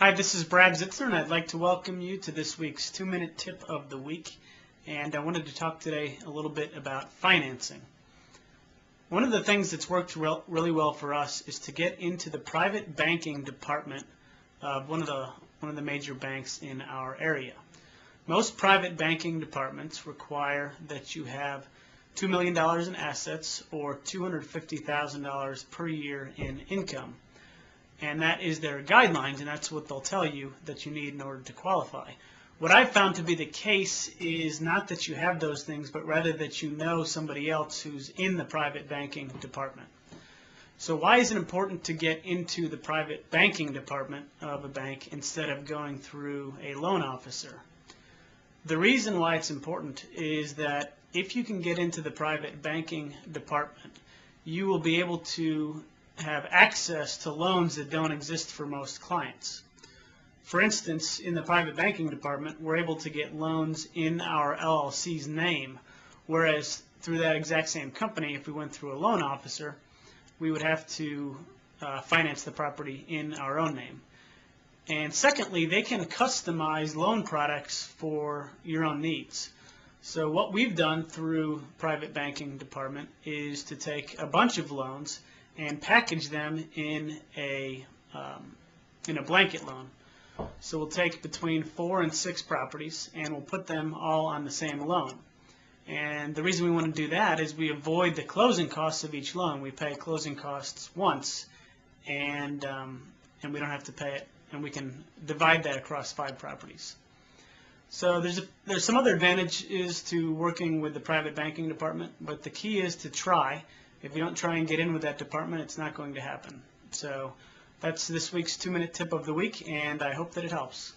Hi, this is Brad Zitzner, and I'd like to welcome you to this week's 2-minute tip of the week. And I wanted to talk today a little bit about financing. One of the things that's worked really well for us is to get into the private banking department of one of the major banks in our area. Most private banking departments require that you have $2 million in assets or $250,000 per year in income. And that is their guidelines, and that's what they'll tell you that you need in order to qualify. What I've found to be the case is not that you have those things, but rather that you know somebody else who's in the private banking department. So why is it important to get into the private banking department of a bank instead of going through a loan officer? The reason why it's important is that if you can get into the private banking department, you will be able to have access to loans that don't exist for most clients. For instance, in the private banking department, we're able to get loans in our LLC's name, whereas through that exact same company, if we went through a loan officer, we would have to finance the property in our own name. And secondly, they can customize loan products for your own needs. So what we've done through private banking department is to take a bunch of loans and package them in a blanket loan. So we'll take between 4 and 6 properties and we'll put them all on the same loan. And the reason we want to do that is we avoid the closing costs of each loan. We pay closing costs once, and we don't have to pay it, and we can divide that across 5 properties. So there's some other advantages to working with the private banking department, but the key is to try. If you don't try and get in with that department, it's not going to happen. So that's this week's 2-minute tip of the week, and I hope that it helps.